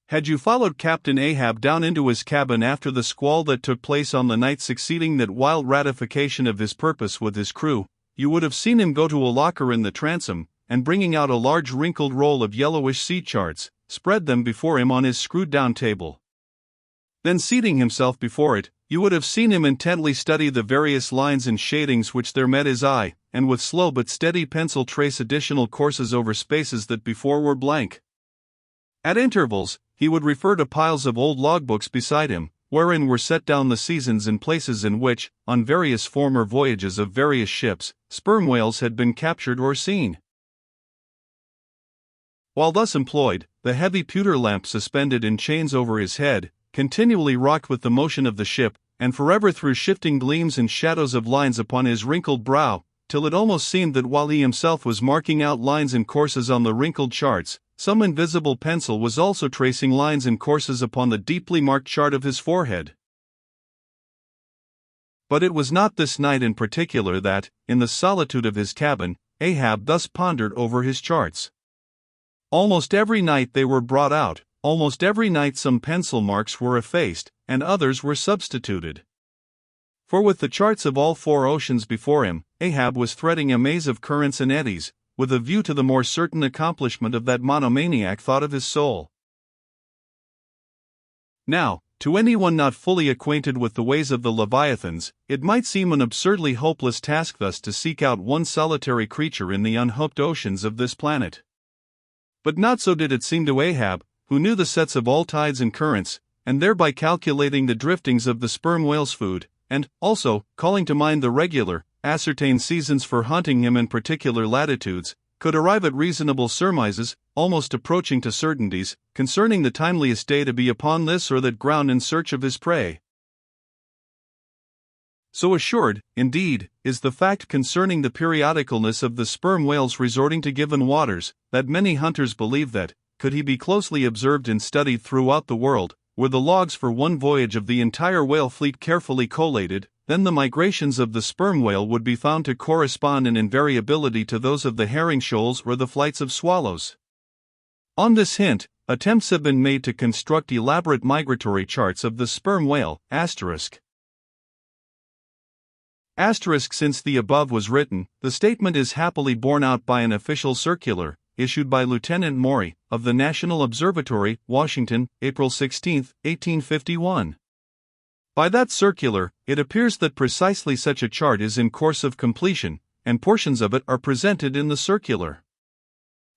Had you followed Captain Ahab down into his cabin after the squall that took place on the night succeeding that wild ratification of his purpose with his crew, you would have seen him go to a locker in the transom, and bringing out a large wrinkled roll of yellowish sea charts, spread them before him on his screwed-down table. Then seating himself before it, you would have seen him intently study the various lines and shadings which there met his eye, and with slow but steady pencil trace additional courses over spaces that before were blank. At intervals, he would refer to piles of old logbooks beside him, wherein were set down the seasons and places in which, on various former voyages of various ships, sperm whales had been captured or seen. While thus employed, the heavy pewter lamp suspended in chains over his head continually rocked with the motion of the ship, and forever threw shifting gleams and shadows of lines upon his wrinkled brow, till it almost seemed that while he himself was marking out lines and courses on the wrinkled charts, some invisible pencil was also tracing lines and courses upon the deeply marked chart of his forehead. But it was not this night in particular that, in the solitude of his cabin, Ahab thus pondered over his charts. Almost every night they were brought out, almost every night some pencil marks were effaced, and others were substituted. For with the charts of all four oceans before him, Ahab was threading a maze of currents and eddies, with a view to the more certain accomplishment of that monomaniac thought of his soul. Now, to anyone not fully acquainted with the ways of the Leviathans, it might seem an absurdly hopeless task thus to seek out one solitary creature in the unhooked oceans of this planet. But not so did it seem to Ahab, who knew the sets of all tides and currents, and thereby calculating the driftings of the sperm whale's food, and, also, calling to mind the regular, ascertained seasons for hunting him in particular latitudes, could arrive at reasonable surmises, almost approaching to certainties, concerning the timeliest day to be upon this or that ground in search of his prey. So assured, indeed, is the fact concerning the periodicalness of the sperm whale's resorting to given waters, that many hunters believe that, could he be closely observed and studied throughout the world, were the logs for one voyage of the entire whale fleet carefully collated, then the migrations of the sperm whale would be found to correspond in invariability to those of the herring shoals or the flights of swallows. On this hint, attempts have been made to construct elaborate migratory charts of the sperm whale, ****. Since the above was written, the statement is happily borne out by an official circular, issued by Lieutenant Maury, of the National Observatory, Washington, April 16, 1851. By that circular, it appears that precisely such a chart is in course of completion, and portions of it are presented in the circular.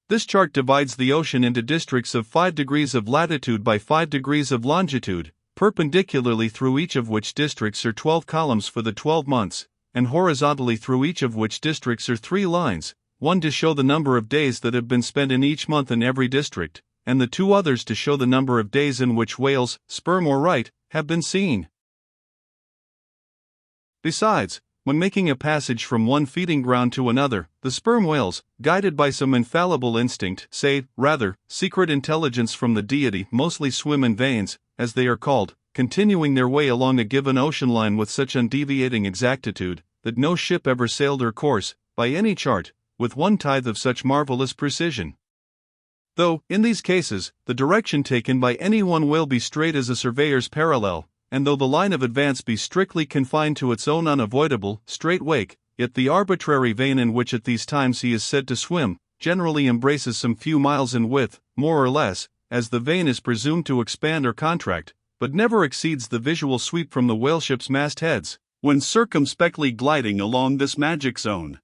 This chart divides the ocean into districts of 5 degrees of latitude by 5 degrees of longitude, perpendicularly through each of which districts are 12 columns for the 12 months, and horizontally through each of which districts are 3 lines, one to show the number of days that have been spent in each month in every district, and the 2 others to show the number of days in which whales, sperm or right, have been seen. Besides, when making a passage from one feeding ground to another, the sperm whales, guided by some infallible instinct, say, rather, secret intelligence from the deity, mostly swim in veins, as they are called, continuing their way along a given ocean line with such undeviating exactitude, that no ship ever sailed her course, by any chart, with 1/10 of such marvelous precision. Though, in these cases, the direction taken by any one whale be straight as a surveyor's parallel, and though the line of advance be strictly confined to its own unavoidable, straight wake, yet the arbitrary vein in which at these times he is said to swim, generally embraces some few miles in width, more or less, as the vein is presumed to expand or contract, but never exceeds the visual sweep from the whaleship's mastheads, when circumspectly gliding along this magic zone.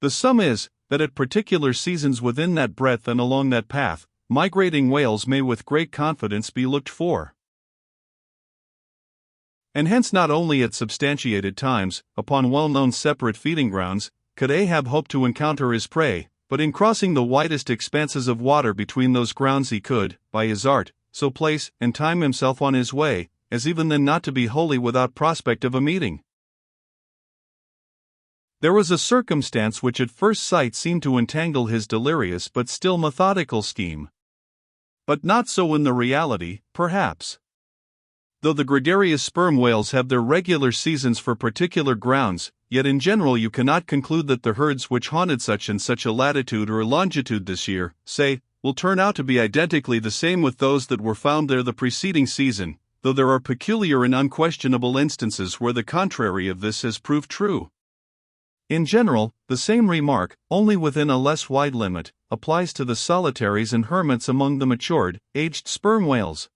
The sum is, that at particular seasons within that breadth and along that path, migrating whales may with great confidence be looked for. And hence not only at substantiated times, upon well-known separate feeding grounds, could Ahab hope to encounter his prey, but in crossing the widest expanses of water between those grounds he could, by his art, so place and time himself on his way, as even then not to be wholly without prospect of a meeting. There was a circumstance which at first sight seemed to entangle his delirious but still methodical scheme. But not so in the reality, perhaps. Though the gregarious sperm whales have their regular seasons for particular grounds, yet in general you cannot conclude that the herds which haunted such and such a latitude or longitude this year, say, will turn out to be identically the same with those that were found there the preceding season, though there are peculiar and unquestionable instances where the contrary of this has proved true. In general, the same remark, only within a less wide limit, applies to the solitaries and hermits among the matured, aged sperm whales.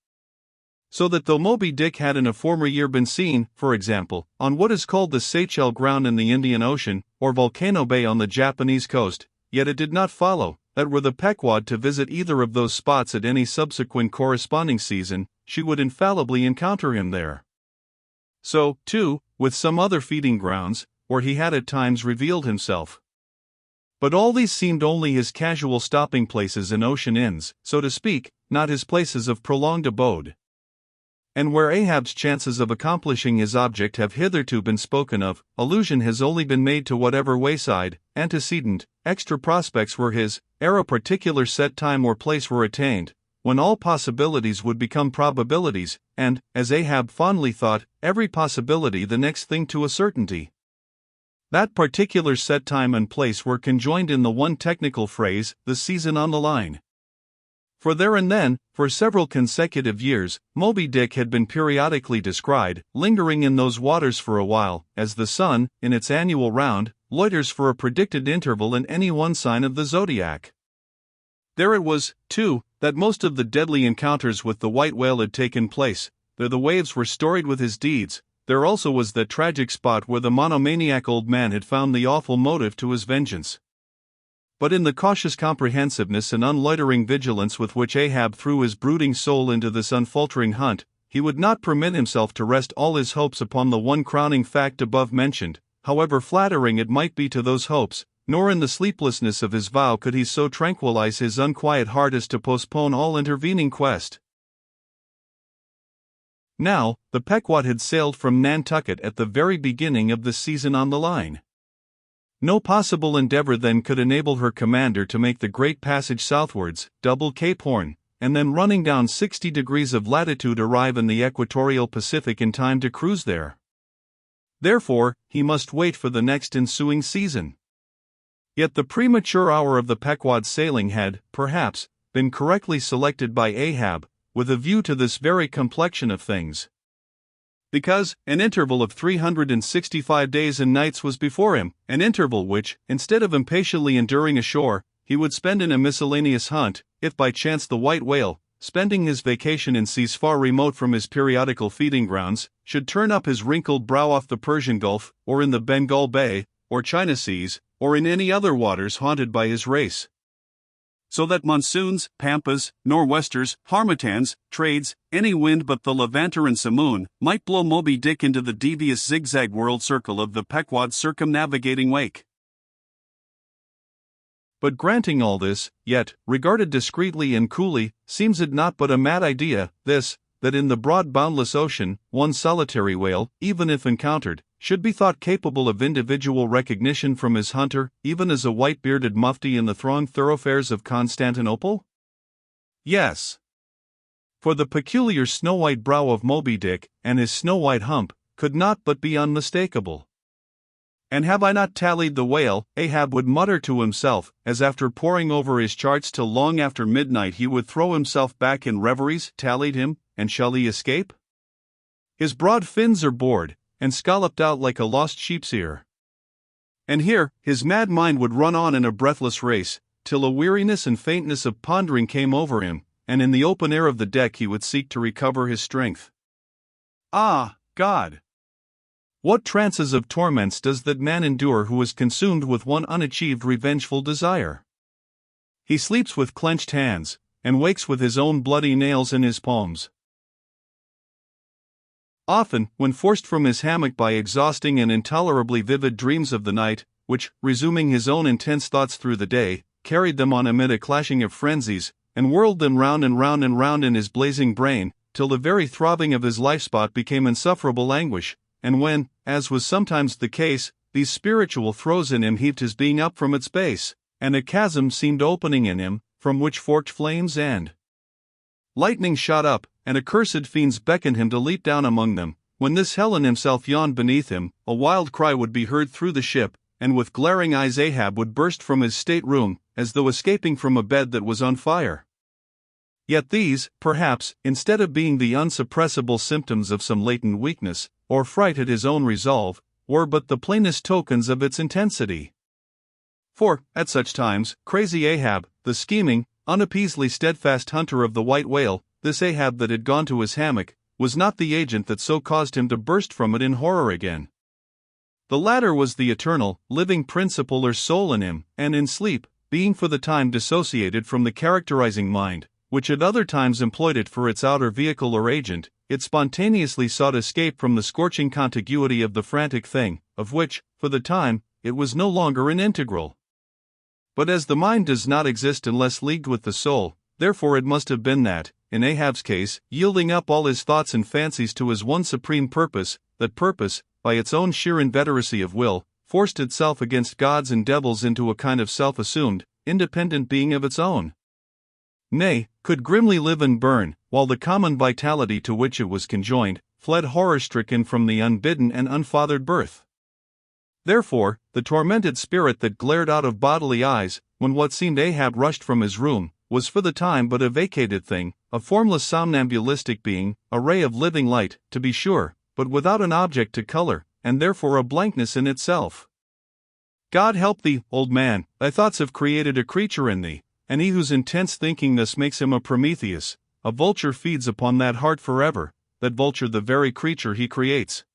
So that though Moby Dick had in a former year been seen, for example, on what is called the Seychelles Ground in the Indian Ocean, or Volcano Bay on the Japanese coast, yet it did not follow that were the Pequod to visit either of those spots at any subsequent corresponding season, she would infallibly encounter him there. So, too, with some other feeding grounds, where he had at times revealed himself. But all these seemed only his casual stopping places and ocean inns, so to speak, not his places of prolonged abode. And where Ahab's chances of accomplishing his object have hitherto been spoken of, allusion has only been made to whatever wayside, antecedent, extra prospects were his, ere a particular set time or place were attained, when all possibilities would become probabilities, and, as Ahab fondly thought, every possibility the next thing to a certainty. That particular set time and place were conjoined in the one technical phrase, the season on the line. For there and then, for several consecutive years, Moby Dick had been periodically descried, lingering in those waters for a while, as the sun, in its annual round, loiters for a predicted interval in any one sign of the zodiac. There it was, too, that most of the deadly encounters with the white whale had taken place. There the waves were storied with his deeds. There also was that tragic spot where the monomaniac old man had found the awful motive to his vengeance. But in the cautious comprehensiveness and unloitering vigilance with which Ahab threw his brooding soul into this unfaltering hunt, he would not permit himself to rest all his hopes upon the one crowning fact above mentioned, however flattering it might be to those hopes, nor in the sleeplessness of his vow could he so tranquilize his unquiet heart as to postpone all intervening quest. Now, the Pequod had sailed from Nantucket at the very beginning of the season on the line. No possible endeavor then could enable her commander to make the great passage southwards, double Cape Horn, and then running down 60 degrees of latitude arrive in the equatorial Pacific in time to cruise there. Therefore, he must wait for the next ensuing season. Yet the premature hour of the Pequod's sailing had, perhaps, been correctly selected by Ahab, with a view to this very complexion of things. Because an interval of 365 days and nights was before him, an interval which, instead of impatiently enduring ashore, he would spend in a miscellaneous hunt, if by chance the white whale, spending his vacation in seas far remote from his periodical feeding grounds, should turn up his wrinkled brow off the Persian Gulf, or in the Bengal Bay, or China Seas, or in any other waters haunted by his race. So that monsoons, pampas, nor'westers, harmattans, trades, any wind but the levanter and simoon, might blow Moby Dick into the devious zigzag world circle of the Pequod's circumnavigating wake. But granting all this, yet, regarded discreetly and coolly, seems it not but a mad idea, this, that in the broad boundless ocean, one solitary whale, even if encountered, should be thought capable of individual recognition from his hunter, even as a white-bearded mufti in the thronged thoroughfares of Constantinople? Yes. For the peculiar snow-white brow of Moby Dick, and his snow-white hump, could not but be unmistakable. And have I not tallied the whale, Ahab would mutter to himself, as after poring over his charts till long after midnight he would throw himself back in reveries, tallied him, and shall he escape? His broad fins are bored, and scalloped out like a lost sheep's ear. And here, his mad mind would run on in a breathless race, till a weariness and faintness of pondering came over him, and in the open air of the deck he would seek to recover his strength. Ah, God! What trances of torments does that man endure who is consumed with one unachieved revengeful desire? He sleeps with clenched hands, and wakes with his own bloody nails in his palms. Often, when forced from his hammock by exhausting and intolerably vivid dreams of the night, which, resuming his own intense thoughts through the day, carried them on amid a clashing of frenzies, and whirled them round and round and round in his blazing brain, till the very throbbing of his life-spot became insufferable anguish, and when, as was sometimes the case, these spiritual throes in him heaved his being up from its base, and a chasm seemed opening in him, from which forked flames and lightning shot up, and accursed fiends beckoned him to leap down among them. When this Helen himself yawned beneath him, a wild cry would be heard through the ship, and with glaring eyes Ahab would burst from his stateroom, as though escaping from a bed that was on fire. Yet these, perhaps, instead of being the unsuppressible symptoms of some latent weakness, or fright at his own resolve, were but the plainest tokens of its intensity. For, at such times, crazy Ahab, the scheming, unappeasably steadfast hunter of the white whale, this Ahab that had gone to his hammock, was not the agent that so caused him to burst from it in horror again. The latter was the eternal, living principle or soul in him, and in sleep, being for the time dissociated from the characterizing mind, which at other times employed it for its outer vehicle or agent, it spontaneously sought escape from the scorching contiguity of the frantic thing, of which, for the time, it was no longer an integral. But as the mind does not exist unless leagued with the soul, therefore it must have been that, in Ahab's case, yielding up all his thoughts and fancies to his one supreme purpose, that purpose, by its own sheer inveteracy of will, forced itself against gods and devils into a kind of self-assumed, independent being of its own. Nay, could grimly live and burn, while the common vitality to which it was conjoined, fled horror-stricken from the unbidden and unfathered birth. Therefore, the tormented spirit that glared out of bodily eyes, when what seemed Ahab rushed from his room, was for the time but a vacated thing, a formless somnambulistic being, a ray of living light, to be sure, but without an object to color, and therefore a blankness in itself. God help thee, old man, thy thoughts have created a creature in thee, and he whose intense thinking thus makes him a Prometheus, a vulture feeds upon that heart forever, that vulture the very creature he creates.